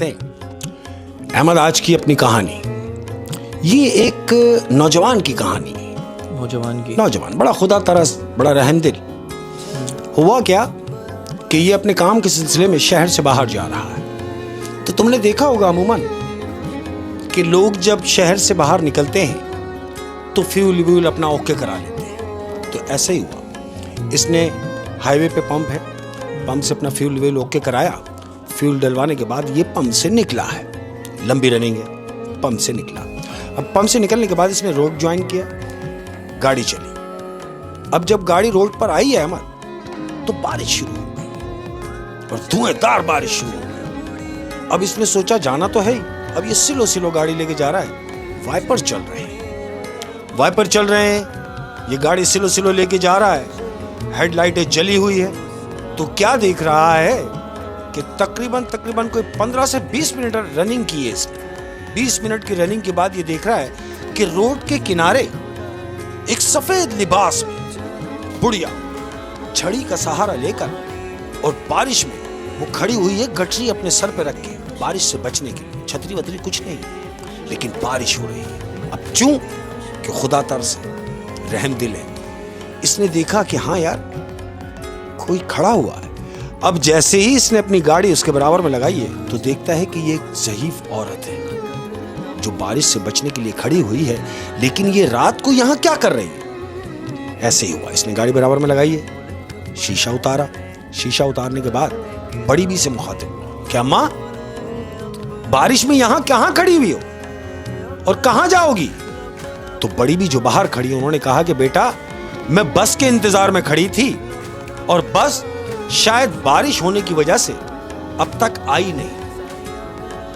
احمد آج کی اپنی کہانی یہ ایک نوجوان کی کہانی ہے. نوجوان بڑا خدا ترس, بڑا رحم دل. ہوا کیا کہ یہ اپنے کام کے سلسلے میں شہر سے باہر جا رہا ہے. تو تم نے دیکھا ہوگا عموماً کہ لوگ جب شہر سے باہر نکلتے ہیں تو فیول اپنا اوکے کرا لیتے ہیں. تو ایسا ہی ہوا. اس نے ہائی وے پہ پمپ ہے, پمپ سے اپنا فیول اوکے کرایا. فیول ڈلوانے کے بعد یہ پمپ سے نکلا ہے, لمبی رننگ ہے, پمپ سے نکلا. اب پمپ سے نکلنے کے بعد اس نے روڈ جوائن کیا, گاڑی چلی. اب جب گاڑی روڈ پر آئی ہے احمد تو بارش شروع ہو گئی اور دھوئیں دار بارش شروع ہو گئی. اب اس نے سوچا جانا تو ہے ہی, اب یہ سلو گاڑی لے کے جا رہا ہے. وائپر چل رہے ہیں, یہ گاڑی سلو لے کے جا رہا ہے. ہیڈ لائٹیں جلی ہوئی ہے. تو کیا دیکھ رہا ہے کہ تقریباً کوئی 15 سے 20 منٹ رننگ کی ہے اس نے. 20 منٹ کی رننگ کے بعد یہ دیکھ رہا ہے کہ روڈ کے کنارے ایک سفید لباس میں بڑھیا چھڑی کا سہارا لے کر اور بارش میں وہ کھڑی ہوئی ہے, گٹری اپنے سر پہ رکھ کے بارش سے بچنے کے لیے. چھتری وتری کچھ نہیں, لیکن بارش ہو رہی ہے. اب چوں کہ خدا ترس ہے, رحم دل ہے, اس نے دیکھا کہ ہاں یار کوئی کھڑا ہوا ہے. اب جیسے ہی اس نے اپنی گاڑی اس کے برابر میں لگائی ہے تو دیکھتا ہے کہ یہ ایک ضعیف عورت ہے جو بارش سے بچنے کے لیے کھڑی ہوئی ہے, لیکن یہ رات کو یہاں کیا کر رہی ہے. ایسے ہی ہوا, اس نے گاڑی برابر میں لگائی ہے, شیشہ اتارا. شیشہ اتارنے کے بعد بڑی بی سے مخاطب ہوا کہ اماں بارش میں یہاں کہاں کھڑی ہوئی ہو اور کہاں جاؤ گی. تو بڑی بی جو باہر کھڑی ہے انہوں نے کہا کہ بیٹا میں بس کے انتظار میں کھڑی تھی اور بس شاید بارش ہونے کی وجہ سے اب تک آئی نہیں.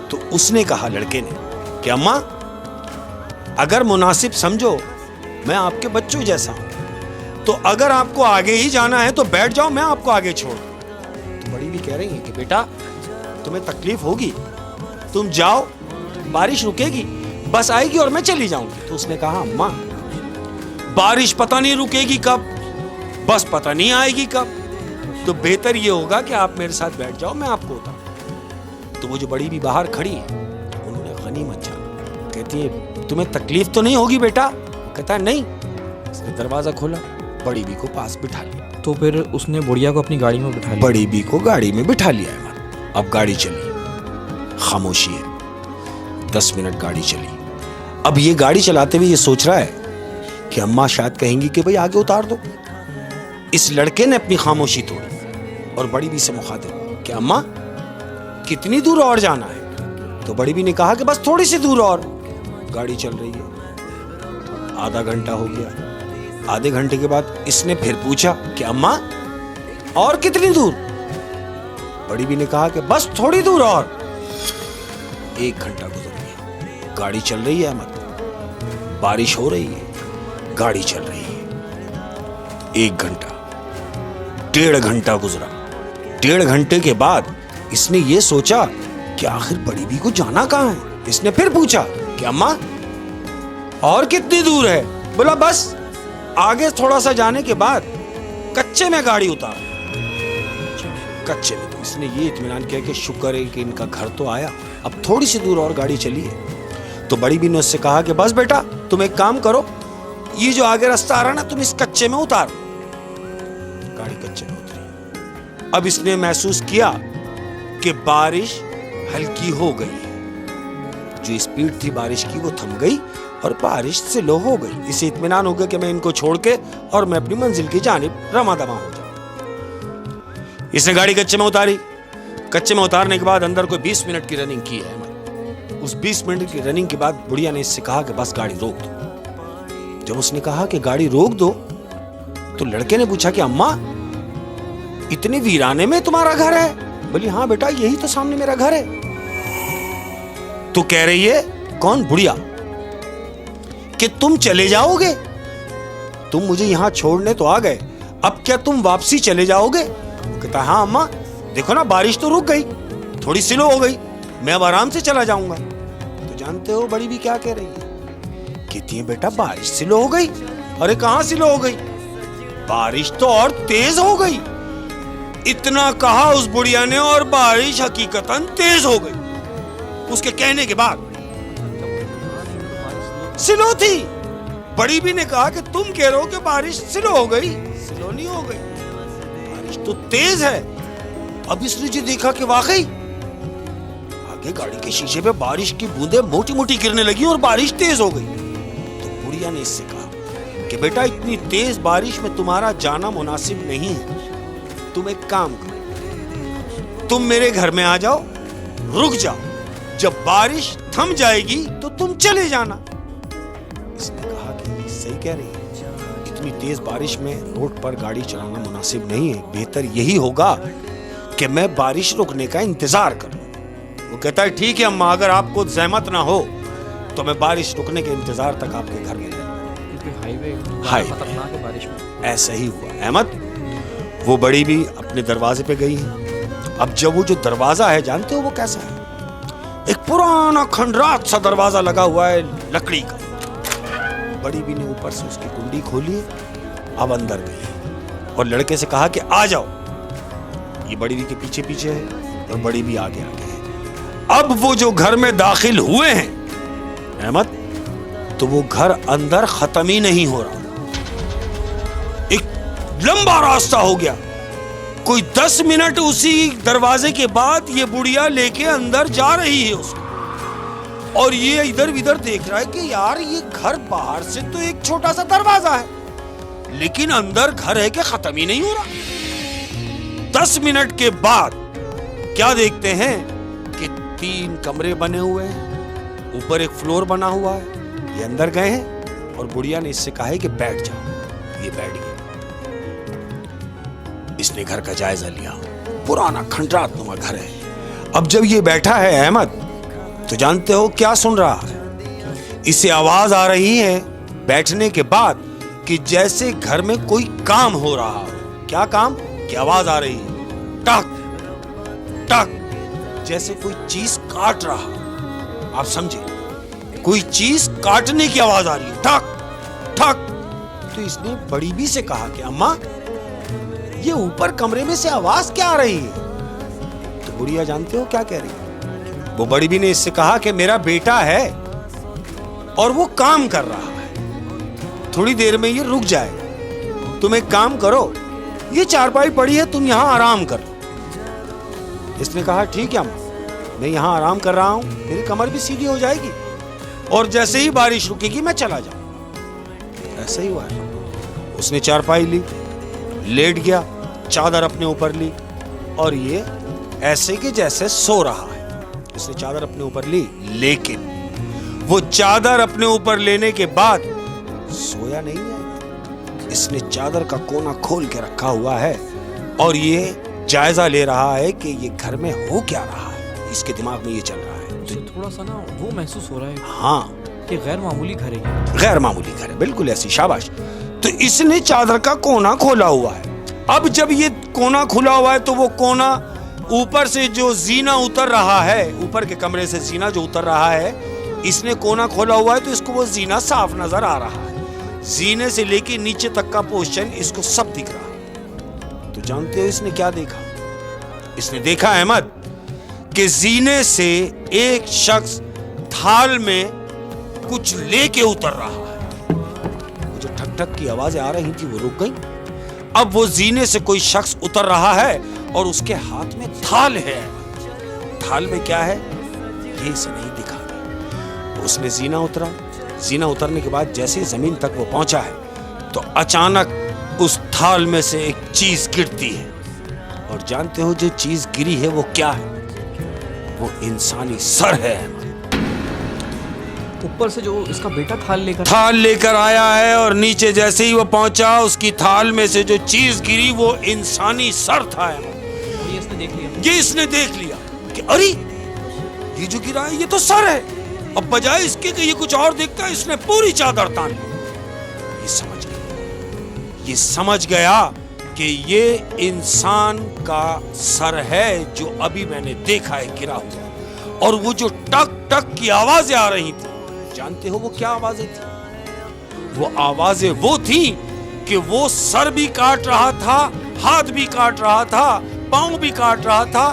تو اس نے کہا لڑکے نے کہ اماں اگر مناسب سمجھو میں آپ کے بچوں جیسا ہوں, تو اگر آپ کو آگے ہی جانا ہے تو بیٹھ جاؤ, میں آپ کو آگے چھوڑ. تو بڑی بھی کہہ رہی ہے کہ بیٹا تمہیں تکلیف ہوگی, تم جاؤ, بارش رکے گی, بس آئے گی اور میں چلی جاؤں گی. تو اس نے کہا اماں بارش پتہ نہیں رکے گی کب, بس پتہ نہیں آئے گی کب, تو بہتر یہ ہوگا کہ آپ میرے ساتھ بیٹھ جاؤ, میں آپ کو اتاروں. تو وہ جو بڑی بھی باہر کھڑی ہے انہوں نے غنیمت جانا. کہتی ہے تمہیں تکلیف تو نہیں ہوگی بیٹا. کہتا ہے نہیں. اس نے دروازہ کھولا, بڑی بی کو پاس بٹھا لیا. تو پھر اس نے بڑھیا کو اپنی گاڑی میں بٹھا لیا. بڑی بی کو گاڑی میں بٹھا لیا ہے. اب گاڑی چلی, خاموشی ہے. 10 منٹ گاڑی چلی. اب یہ گاڑی چلاتے ہوئے یہ سوچ رہا ہے کہ اماں شاید کہیں گی کہ بھئی آگے اتار دو. اس لڑکے نے اپنی خاموشی توڑی اور بڑی بی سے مخاطب کہ اماں کتنی دور اور جانا ہے. تو بڑی بی نے کہا کہ بس تھوڑی سی دور اور. گاڑی چل رہی ہے, آدھا گھنٹہ ہو گیا. آدھے گھنٹے کے بعد اس نے پھر پوچھا کہ اماں اور کتنی دور. بڑی بی نے کہا کہ بس تھوڑی دور اور. 1 گھنٹہ گزر گیا. گاڑی چل رہی ہے احمد, بارش ہو رہی ہے, گاڑی چل رہی ہے. 1 گھنٹہ, 1.5 گھنٹہ گزرا. 1.5 گھنٹے کے بعد اس نے یہ سوچا کہ آخر بڑی بی کو جانا کہاں ہے. اس نے پھر پوچھا کہ اماں اور کتنی دور ہے. بولا بس آگے تھوڑا سا جانے کے بعد کچے میں گاڑی اتار. کچے میں. تو اس نے یہ اطمینان کیا کہ شکر ہے کہ ان کا گھر تو آیا, اب تھوڑی سی دور اور گاڑی چلی ہے. تو بڑی بی نے اس سے کہا کہ بس بیٹا تم ایک کام کرو, یہ جو آگے راستہ آ رہا نا تم اس کچے میں اتار. گاڑی کچے میں اتری. اب اس نے محسوس کیا کہ بارش ہلکی ہو گئی ہے. جو اسپیڈ تھی بارش کی وہ تھم گئی اور بارش سلو ہو گئی. اسے اطمینان ہو گیا کہ میں ان کو چھوڑ کے اور میں اپنی منزل کی جانب رواں دواں ہو جاؤں. اس نے گاڑی کچے میں اتاری. کچے میں اتارنے کے بعد اندر کوئی 20 منٹ کی رننگ کی ہے. اس 20 منٹ کی رننگ کے بعد بڑھیا نے اس سے کہا کہ بس گاڑی روک دو. جب اس نے کہا کہ گاڑی روک دو تو لڑکے نے پوچھا کہ اماں اتنے ویرانے میں تمہارا گھر ہے. بولی ہاں بیٹا یہی تو سامنے میرا گھر ہے. تو کہہ رہی ہے کون؟ بڑھیا, کہ تم چلے جاؤ گے, تم مجھے یہاں چھوڑنے تو آ گئے, اب کیا تم واپسی چلے جاؤ گے؟ کہتا ہاں اماں دیکھو نا بارش تو رک گئی, تھوڑی سلو ہو گئی, میں اب آرام سے چلا جاؤں گا. تو جانتے ہو بڑی بھی کیا کہہ رہی ہے؟ کہتی ہے بیٹا بارش سلو ہو گئی. ارے کہاں سلو ہو گئی, بارش تو اور تیز ہو گئی. اتنا کہا اس بڑھیا نے اور بارش حقیقتاً تیز ہو گئی. اس کے کہنے کے بعد سلو تھی. بڑی بھی نے کہا کہ تم کہہ رہے ہو کہ بارش سلو ہو گئی. سلو نہیں ہو گئی, بارش تو تیز ہے. اب اس نے جو دیکھا کہ واقعی آگے گاڑی کے شیشے پہ بارش کی بوندیں موٹی موٹی گرنے لگی اور بارش تیز ہو گئی. تو بڑھیا نے اس سے کہا کہ بیٹا اتنی تیز بارش میں تمہارا جانا مناسب نہیں ہے. تم ایک کام کرو, تم میرے گھر میں آ جاؤ, رک جاؤ, جب بارش تھم جائے گی تو تم چلے جانا. اس نے کہا کہ صحیح کہہ رہی ہے, اتنی تیز بارش میں روڈ پر گاڑی چلانا مناسب نہیں ہے. بہتر یہی ہوگا کہ میں بارش رکنے کا انتظار کروں. وہ کہتا ہے ٹھیک ہے اماں, اگر آپ کو زحمت نہ ہو تو میں بارش رکنے کے انتظار تک آپ کے گھر لے جاؤں. بارش میں ایسا ہی ہوا احمد. وہ بڑی بھی اپنے دروازے پہ گئی ہے. اب جب وہ جو دروازہ ہے جانتے ہو وہ کیسا ہے؟ ایک پرانا کھنڈرات سا دروازہ لگا ہوا ہے لکڑی کا. بڑی بھی نے اوپر سے اس کی کنڈی کھولی, اب اندر گئی اور لڑکے سے کہا کہ آ جاؤ. یہ بڑی بھی کے پیچھے پیچھے ہے اور بڑی بھی آگے آگے ہے. اب وہ جو گھر میں داخل ہوئے ہیں احمد, تو وہ گھر اندر ختم ہی نہیں ہو رہا. ایک لمبا راستہ ہو گیا. کوئی 10 منٹ اسی دروازے کے بعد یہ بڑھیا لے کے اندر جا رہی ہے اس کو, اور یہ ادھر ادھر دیکھ رہا ہے کہ یار یہ گھر باہر سے تو ایک چھوٹا سا دروازہ ہے, لیکن اندر گھر ہے کہ ختم ہی نہیں ہو رہا. 10 منٹ کے بعد کیا دیکھتے ہیں کہ 3 کمرے بنے ہوئے ہیں, اوپر ایک فلور بنا ہوا ہے. یہ اندر گئے ہیں اور بڑھیا نے اس سے کہا ہے کہ بیٹھ جاؤ. یہ بیٹھ گیا. اس نے گھر کا جائزہ لیا. پرانا کھنڈرات نما گھر ہے. اب جب یہ بیٹھا ہے احمد, تو جانتے ہو کیا سن رہا ہے؟ اسے آواز آ رہی ہے بیٹھنے کے بعد کہ جیسے گھر میں کوئی کام ہو رہا ہو. کیا کام؟ کہ آواز آ رہی ہے ٹک ٹک, جیسے کوئی چیز کاٹ رہا. آپ سمجھے, کوئی چیز کاٹنے کی آواز آ رہی ہے, ٹھک ٹھک. تو اس نے بڑی بی سے کہا کہ اماں یہ اوپر کمرے میں سے آواز کیا آ رہی ہے؟ تو بڑھیا جانتے ہو کیا کہہ رہی ہے؟ وہ بڑی بی نے اس سے کہا کہ میرا بیٹا ہے اور وہ کام کر رہا ہے, تھوڑی دیر میں یہ رک جائے گا. تم ایک کام کرو, یہ چارپائی پڑی ہے, تم یہاں آرام کر لو. اس نے کہا ٹھیک ہے اماں, میں یہاں آرام کر رہا ہوں, میری کمر بھی سیدھی ہو جائے گی, اور جیسے ہی بارش رکے گی میں چلا جاؤں. ایسا ہی ہوا ہے. اس نے چارپائی لی, لیٹ گیا, چادر اپنے اوپر لی, اور یہ ایسے کہ جیسے سو رہا ہے. اس نے چادر اپنے اوپر لی, لیکن وہ چادر اپنے اوپر لینے کے بعد سویا نہیں ہے. اس نے چادر کا کونا کھول کے رکھا ہوا ہے اور یہ جائزہ لے رہا ہے کہ یہ گھر میں ہو کیا رہا ہے. اس کے دماغ میں یہ چل رہا ہے. تو تھوڑا سا نا وہ محسوس ہو رہا ہے ہاں کہ غیر معمولی گھر ہے. غیر معمولی گھر ہے, بالکل ایسی. شاباش. تو اس نے چادر کا کونا کھولا ہوا ہے. اب جب یہ کونا کھلا ہوا ہے تو وہ کونا اوپر سے جو زینہ اتر رہا ہے, اوپر کے کمرے سے زینہ جو اتر رہا ہے, اس نے کونا کھولا ہوا ہے تو اس کو وہ زینہ صاف نظر آ رہا ہے. زینے سے لے کے نیچے تک کا پورشن اس کو سب دکھ رہا ہے. تو جانتے ہو اس نے کیا دیکھا؟ اس نے دیکھا احمد کہ زینے سے ایک شخص تھال میں کچھ لے کے اتر رہا ہے. وہ جو ٹھک ٹھک کی آوازیں آ رہی تھی وہ رک گئی. اب وہ زینے سے کوئی شخص اتر رہا ہے اور اس کے ہاتھ میں تھال ہے. تھال میں کیا ہے یہ اسے نہیں دکھا. اس نے زینہ اترا. زینہ اترنے کے بعد جیسے زمین تک وہ پہنچا ہے تو اچانک اس تھال میں سے ایک چیز گرتی ہے. اور جانتے ہو جو چیز گری ہے وہ کیا ہے؟ وہ انسانی سر ہے. اوپر سے جو اس کا بیٹا تھال لے کر آیا ہے, اور نیچے جیسے ہی وہ پہنچا اس کی تھال میں سے جو چیز گری وہ انسانی سر تھا. یہ اس نے دیکھ لیا کہ ارے یہ جو گرا ہے یہ تو سر ہے. اب بجائے اس کے کہ یہ کچھ اور دیکھتا ہے, اس نے پوری چادر تان لی. یہ سمجھ گیا کہ یہ انسان کا سر ہے جو ابھی میں نے دیکھا ہے گرا ہوا. اور وہ جو ٹک ٹک کی آوازیں آ رہی تھی, جانتے ہو وہ کیا آوازیں تھی؟ وہ آوازیں وہ تھی کہ وہ سر بھی کاٹ رہا تھا, ہاتھ بھی کاٹ رہا تھا, پاؤں بھی کاٹ رہا تھا,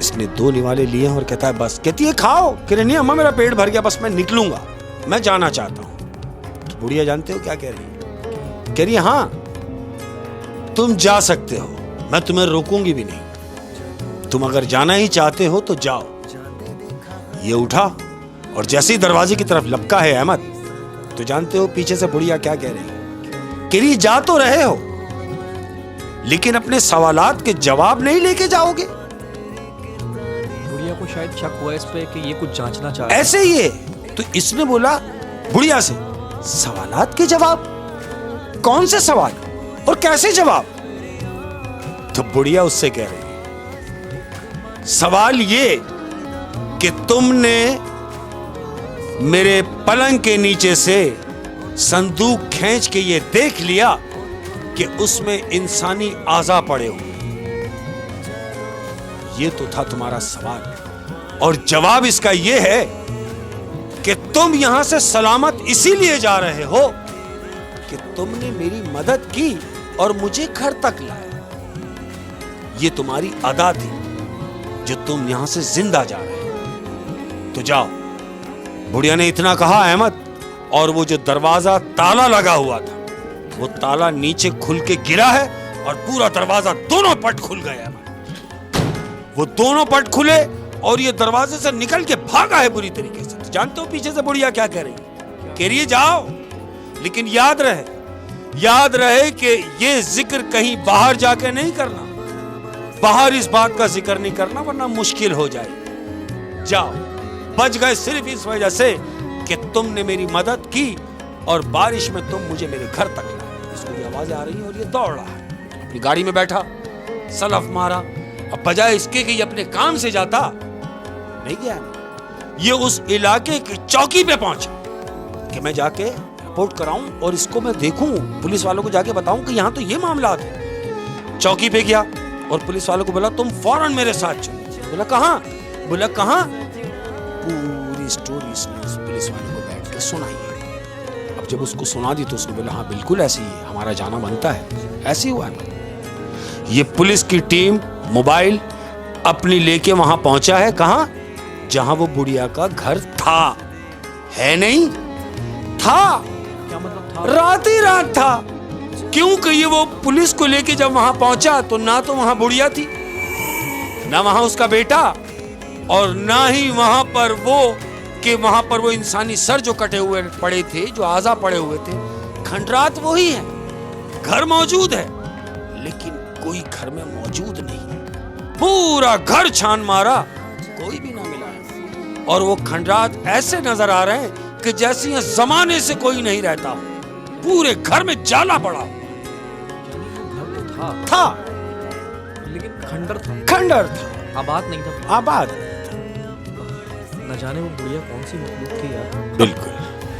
اس نے 2 نوالے لیے اور کہتا ہے بس. کہتی ہے کھاؤ. کہہ رہے نہیں اماں میرا پیٹ بھر گیا, بس میں نکلوں گا, میں جانا چاہتا ہوں. بڑھیا جانتے ہو کیا کہہ رہی ہے؟ کہہ رہی ہے ہاں تم جا سکتے ہو, میں تمہیں روکوں گی بھی نہیں, تم اگر جانا ہی چاہتے ہو تو جاؤ. یہ اٹھا اور جیسے ہی دروازے کی طرف لپکا ہے احمد, تو جانتے ہو پیچھے سے بڑھیا کیا کہہ رہی ہے؟ کہہ رہی جا تو رہے ہو لیکن اپنے سوالات کے جواب نہیں لے کے جاؤ گے. بڑھیا کو شاید شک ہوا اس پہ کہ یہ کچھ جانچنا چاہ رہا ہے. ایسے ہی ہے. تو اس نے بولا بڑھیا سے سوالات کے جواب, کون سے سوال اور کیسے جواب؟ تو بڑھیا اس سے کہہ رہی ہے سوال یہ کہ تم نے میرے پلنگ کے نیچے سے صندوق کھینچ کے یہ دیکھ لیا کہ اس میں انسانی اعضا پڑے ہوئے. یہ تو تھا تمہارا سوال, اور جواب اس کا یہ ہے کہ تم یہاں سے سلامت اسی لیے جا رہے ہو کہ تم نے میری مدد کی اور مجھے گھر تک لایا. یہ تمہاری ادا تھی جو تم یہاں سے زندہ جا رہے ہو. تو جاؤ. بڑھیا نے اتنا کہا احمد, اور وہ جو دروازہ تالا لگا ہوا تھا وہ تالا نیچے کھل کے گرا ہے اور پورا دروازہ دونوں پٹ کھل گیا. وہ دونوں پٹ کھلے اور یہ دروازے سے نکل کے بھاگا ہے بری طریقے سے. جانتے ہو پیچھے سے بڑھیا کیا کہہ رہی ہے؟ کہہ رہی ہے جاؤ لیکن یاد رہے کہ یہ ذکر کہیں باہر جا کے نہیں کرنا, باہر اس بات کا ذکر نہیں کرنا ورنہ مشکل ہو جائے. جاؤ. بچ گئے صرف اس وجہ سے کہ تم نے میری مدد کی اور بارش میں تم مجھے میرے گھر تک لائے. اس کو یہ آوازیں آ رہی ہیں اور یہ دوڑ رہا ہے, اپنی گاڑی میں بیٹھا, سلف مارا. اب بجائے اس کے کہ یہ اپنے کام سے جاتا, نہیں گیا, یہ اس علاقے کی چوکی پہ پہنچا کہ میں جا کے رپورٹ کراؤں اور اس کو میں دیکھوں, پولیس والوں کو جا کے بتاؤں کہ یہاں تو یہ معاملات ہیں. چوکی پہ گیا اور پولیس والوں کو بولا تم فوراً میرے ساتھ چلو. بولا کہاں؟ بولا کہاں؟ پوری سٹوری اس نے پولیس والوں کو بیٹھ کے سنائی ہے. اب جب اس کو سنا دی تو اس نے بولا ہاں بالکل ایسے ہی ہمارا جانا بنتا ہے. ایسے ہی ہوا ہے. یہ پولیس کی ٹیم موبائل اپنی لے کے وہاں پہنچا ہے. کہاں؟ جہاں وہ بڑھیا کا گھر تھا. ہے نہیں تھا, کیا مطلب تھا؟ رات ہی رات تھا. کیونکہ یہ وہ پولیس کو لے کے جب وہاں پہنچا تو نہ تو وہاں بڑھیا تھی, نہ وہاں اس کا بیٹا, اور نہ ہی وہاں پر وہ انسانی سر جو کٹے ہوئے پڑے تھے, جو اعضا پڑے ہوئے تھے. کھنڈرات وہی ہے, گھر موجود ہے لیکن کوئی گھر میں موجود نہیں. پورا گھر چھان مارا, کوئی بھی نہ ملا. اور وہ کھنڈرات ایسے نظر آ رہے ہیں کہ جیسے یہ زمانے سے کوئی نہیں رہتا, پورے گھر میں جالا پڑا تھا لیکن کھنڈر تھا, آباد نہیں تھا. آباد نہ جانے وہ بڑھیا کون سی مخلوق تھی یار. بالکل,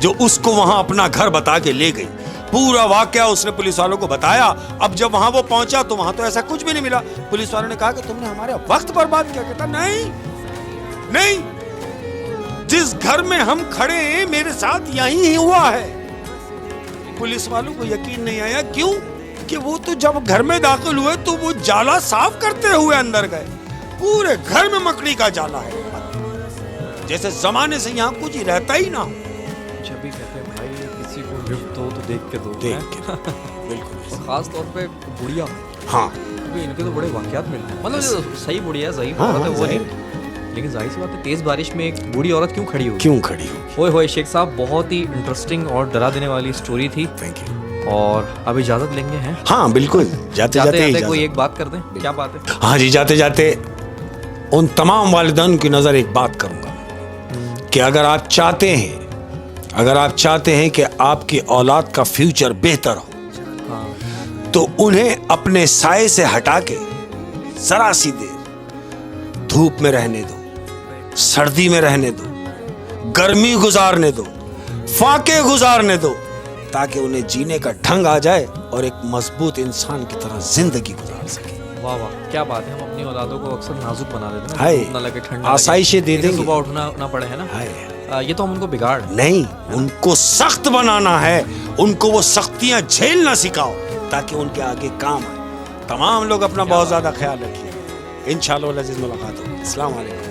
جو اس کو وہاں اپنا گھر بتا کے لے گئی. پورا واقعہ اس نے پولیس والوں کو بتایا. اب جب وہاں وہ پہنچا تو وہاں تو ایسا کچھ بھی نہیں ملا. پولیس والوں نے کہا کہ تم نے ہمارا وقت برباد کیا. کہتا نہیں, جس گھر میں ہم کھڑے ہیں میرے ساتھ یہی ہی ہوا ہے. پولیس والوں کو یقین نہیں آیا. کیوں؟ کہ وہ تو جب گھر میں داخل ہوئے تو وہ جالا صاف کرتے ہوئے اندر گئے. پورے گھر میں مکڑی کا جالا ہے, جیسے زمانے سے یہاں کچھ ہی رہتا ہی نہ ہو. جب بھی کہتے ہیں بھائی کسی کو گفٹ دو تو دیکھ کے دو. بالکل, خاص طور پہ بڑھیا. ہاں ان کے تو بڑے واقعات ملتے ہیں. مطلب صحیح بڑھیا ضعیف عورت ہے وہ نہیں, لیکن ظاہر سی بات ہے تیز بارش میں ایک بوڑھی عورت کیوں کھڑی ہوئی. ہوئے شیخ صاحب, بہت ہی انٹرسٹنگ اور ڈرا دینے والی سٹوری تھی. اور اب اجازت لیں گے ہیں. ہاں بالکل, جاتے کوئی ایک بات کر دیں. کیا بات ہے؟ ہاں جی, جاتے ان تمام والدین کی نظر ایک بات کروں گا کہ اگر آپ چاہتے ہیں کہ آپ کی اولاد کا فیوچر بہتر ہو تو انہیں اپنے سائے سے ہٹا کے ذرا سی دیر دھوپ میں رہنے دو, سردی میں رہنے دو, گرمی گزارنے دو, فاقے گزارنے دو, تاکہ انہیں جینے کا ڈھنگ آ جائے اور ایک مضبوط انسان کی طرح زندگی گزار سکے. واہ واہ, کیا بات ہے. ہم اپنی اولادوں کو اکثر نازک بنا دیتے ہیں, نہ لگے ٹھنڈ, آسائشیں دے دیں, صبح اٹھنا نہ پڑے, ہے نا. یہ تو ہم ان کو بگاڑ نہیں, ان کو سخت بنانا ہے. ان کو وہ سختیاں جھیلنا سکھاؤ تاکہ ان کے آگے کام آئے. تمام لوگ اپنا بہت زیادہ خیال رکھیے. انشاءاللہ العزیز ملاقات ہوگی. السلام علیکم.